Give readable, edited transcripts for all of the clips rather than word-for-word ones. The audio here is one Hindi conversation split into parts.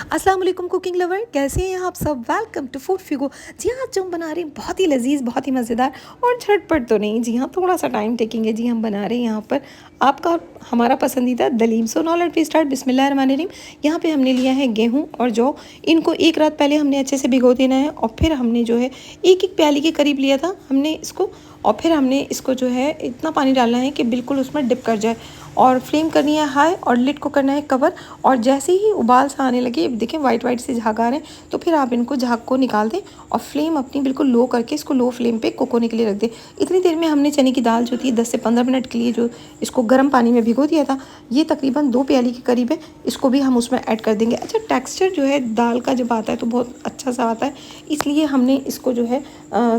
अस्सलाम वालेकुम कुकिंग लवर, कैसे हैं आप सब। Welcome to Food Figo. जी हाँ, आज जो हम बना रहे हैं बहुत ही लजीज, बहुत ही मज़ेदार और झटपट तो नहीं, जी हाँ थोड़ा सा टाइम टेकिंग है। जी हम बना रहे हैं यहाँ पर आपका और हमारा पसंदीदा daleem. So now let's start. बिस्मिल्लाहिर्रहमानिर्रहीम। यहाँ पे हमने लिया है गेहूँ और जौ। इनको एक रात पहले हमने अच्छे से भिगो देना है और फिर हमने जो है एक एक प्याली के करीब लिया था हमने इसको, और फिर हमने इसको जो है इतना पानी डालना है कि बिल्कुल उसमें डिप कर जाए और फ्लेम करनी है हाई और लिड को करना है कवर। और जैसे ही उबाल सा आने लगे, देखें वाइट वाइट से झाग आ रहे हैं, तो फिर आप इनको झाग को निकाल दें और फ्लेम अपनी बिल्कुल लो करके इसको लो फ्लेम पे कुक होने के लिए रख दें। इतनी देर में हमने चने की दाल जो थी 10 से 15 मिनट के लिए जो इसको गर्म पानी में भिगो दिया था, ये तकरीबन 2 प्याली के करीब है। इसको भी हम उसमें ऐड कर देंगे। अच्छा, टेक्स्चर जो है दाल का जब आता है तो बहुत अच्छा सा आता है, इसलिए हमने इसको जो है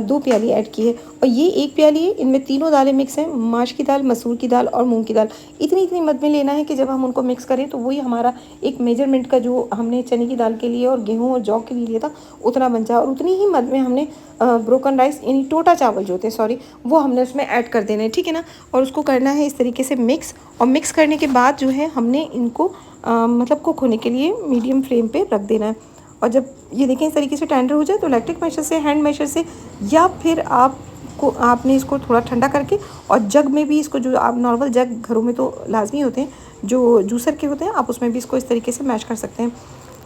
2 प्याली ऐड की है। और ये 1 प्याली है, इनमें तीनों दालें मिक्स हैं, माश की दाल, मसूर की दाल और मूंग की दाल। इतनी इतनी मद में लेना है कि जब हम उनको मिक्स करें तो वही हमारा एक मेजरमेंट का जो हमने चने की दाल के लिए और गेहूं और जौ के लिए लिया था उतना बन जाए। और उतनी ही मद में हमने ब्रोकन राइस यानी टोटा चावल जो होते हैं, सॉरी, वो हमने उसमें ऐड कर देना है, ठीक है ना। और उसको करना है इस तरीके से मिक्स। और मिक्स करने के बाद जो है हमने इनको मतलब कुक होने के लिए मीडियम फ्लेम पे रख देना है। और जब ये देखें इस तरीके से टेंडर हो जाए तो इलेक्ट्रिक मैशर से, हैंड मैशर से, या फिर आपने इसको थोड़ा ठंडा करके, और जग में भी इसको, जो आप नॉर्मल जग घरों में तो लाजमी होते हैं जो जूसर के होते हैं, आप उसमें भी इसको इस तरीके से मैश कर सकते हैं,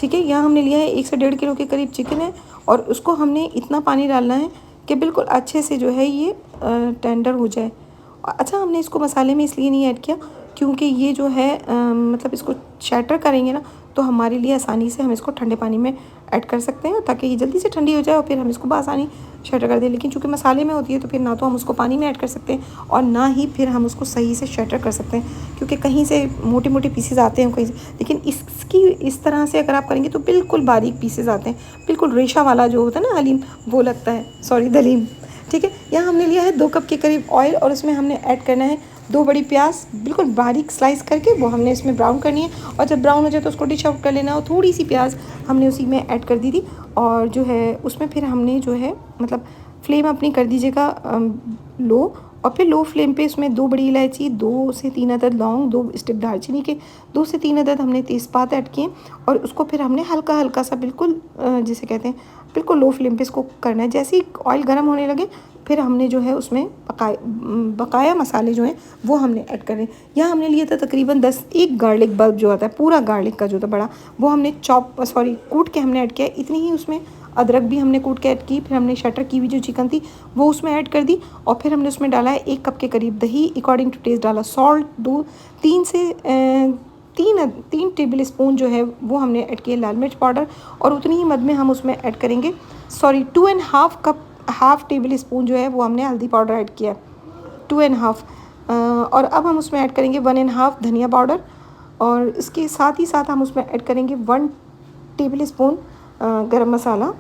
ठीक है। यहाँ हमने लिया है 1 से 1.5 किलो के करीब चिकन है और उसको हमने इतना पानी डालना है कि बिल्कुल अच्छे से जो है ये टेंडर हो जाए। अच्छा, हमने इसको मसाले में इसलिए नहीं ऐड किया क्योंकि ये जो है मतलब इसको शैटर करेंगे ना, तो हमारे लिए आसानी से हम इसको ठंडे पानी में ऐड कर सकते हैं ताकि ये जल्दी से ठंडी हो जाए और फिर हम इसको बआसानी शैटर कर दें। लेकिन चूँकि मसाले में होती है तो फिर ना तो हम उसको पानी में ऐड कर सकते हैं और ना ही फिर हम उसको सही से शैटर कर सकते हैं, क्योंकि कहीं से मोटे मोटे पीसेज आते हैं कहीं से। लेकिन इसकी इस तरह से अगर आप करेंगे तो बिल्कुल बारीक पीसेज आते हैं, बिल्कुल रेशा वाला जो होता है ना हलीम, वो लगता है, सॉरी दलीम, ठीक है। यहाँ हमने लिया है 2 कप के करीब ऑयल और उसमें हमने ऐड करना है 2 बड़ी प्याज बिल्कुल बारीक स्लाइस करके, वो हमने इसमें ब्राउन करनी है। और जब ब्राउन हो जाए तो उसको डिश आउट कर लेना। और थोड़ी सी प्याज हमने उसी में ऐड कर दी थी और जो है उसमें फिर हमने जो है मतलब फ्लेम अपनी कर दीजिएगा लो। और फिर लो फ्लेम पे उसमें 2 बड़ी इलायची, 2 से 3 अदद लौंग, 2 स्टिक दालचीनी के, 2 से 3 अदद हमने तेज़पात ऐड किए। और उसको फिर हमने हल्का हल्का सा बिल्कुल जिसे कहते हैं बिल्कुल लो फ्लेम पे इसको करना है। जैसे ही ऑयल गर्म होने लगे फिर हमने जो है उसमें बकाया मसाले जो हैं वो हमने ऐड करे। यहाँ हमने लिया था तकरीबन 1 गार्लिक बल्ब जो आता है पूरा गार्लिक का जो था बड़ा, वो हमने कूट के हमने ऐड किया। इतनी ही उसमें अदरक भी हमने कूट के ऐड की। फिर हमने शटर की हुई जो चिकन थी वो उसमें ऐड कर दी। और फिर हमने उसमें डाला है 1 कप के करीब दही, अकॉर्डिंग टू टेस्ट डाला सॉल्ट, 3 टेबल स्पून जो है वो हमने ऐड किया लाल मिर्च पाउडर। और उतनी ही मद में हम उसमें ऐड करेंगे 2.5 कप, हाफ़ टेबल स्पून जो है वो हमने हल्दी पाउडर ऐड किया, 2.5। और अब हम उसमें ऐड करेंगे 1.5 धनिया पाउडर। और इसके साथ ही साथ हम उसमें ऐड करेंगे 1 टेबल स्पून गरम मसाला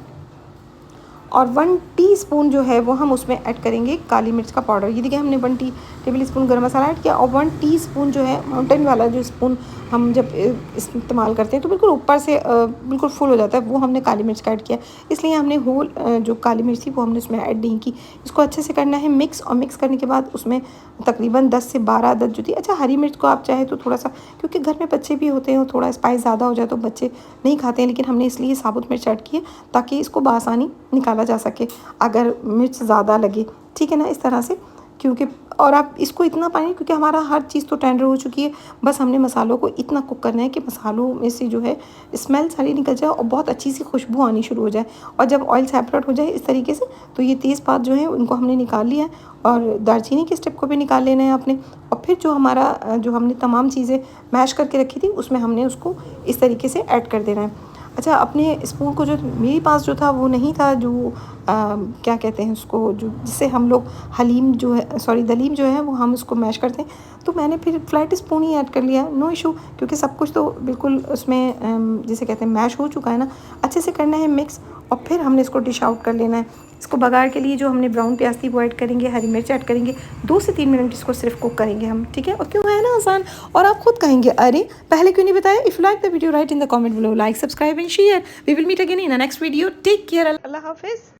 और 1 टीस्पून जो है वो हम उसमें ऐड करेंगे काली मिर्च का पाउडर। ये देखिए हमने 1 टेबल स्पून गरम मसाला ऐड किया और 1 टीस्पून जो है माउंटेन वाला जो स्पून हम जब इस्तेमाल करते हैं तो बिल्कुल ऊपर से बिल्कुल फुल हो जाता है, वो हमने काली मिर्च का ऐड किया। इसलिए हमने होल जो काली मिर्च थी वो हमने उसमें ऐड नहीं की। इसको अच्छे से करना है मिक्स। और मिक्स करने के बाद उसमें तकरीबन 10 से 12 अदद जो थी, अच्छा हरी मिर्च को आप चाहे तो थोड़ा सा, क्योंकि घर में बच्चे भी होते हैं और थोड़ा स्पाइस ज़्यादा हो जाए तो बच्चे नहीं खाते हैं, लेकिन हमने इसलिए साबुत मिर्च ऐड की है ताकि इसको बआसानी निकाला जा सके अगर मिर्च ज़्यादा लगे, ठीक है ना, इस तरह से। क्योंकि और आप इसको इतना पानी, क्योंकि हमारा हर चीज़ तो टेंडर हो चुकी है, बस हमने मसालों को इतना कुक करना है कि मसालों में से जो है स्मेल सारी निकल जाए और बहुत अच्छी सी खुशबू आनी शुरू हो जाए। और जब ऑयल सेपरेट हो जाए इस तरीके से, तो ये तेज़पात जो है उनको हमने निकाल लिया है और दालचीनी के स्टेप को भी निकाल लेना है आपने। और फिर जो हमने तमाम चीज़ें मैश करके रखी थी उसमें हमने उसको इस तरीके से ऐड कर देना है। अच्छा, अपने स्पून को, जो मेरे पास जो था वो नहीं था, जो क्या कहते हैं उसको, जो जिससे हम लोग हलीम जो है, सॉरी दलीम जो है वो हम उसको मैश करते हैं, तो मैंने फिर फ्लैट स्पून ही ऐड कर लिया, नो इशू, क्योंकि सब कुछ तो बिल्कुल उसमें जिसे कहते हैं मैश हो चुका है ना। अच्छे से करना है मिक्स और फिर हमने इसको डिश आउट कर लेना है। इसको बघार के लिए जो हमने ब्राउन प्याज थी वो ऐड करेंगे, हरी मिर्च ऐड करेंगे, 2 से 3 मिनट इसको सिर्फ कुक करेंगे हम, ठीक है। और क्यों है ना आसान, और आप खुद कहेंगे अरे पहले क्यों नहीं बताया। If you like the video write in the comment below, like, subscribe and share. We will meet again in the next video. Take care, Allah हाफिज़।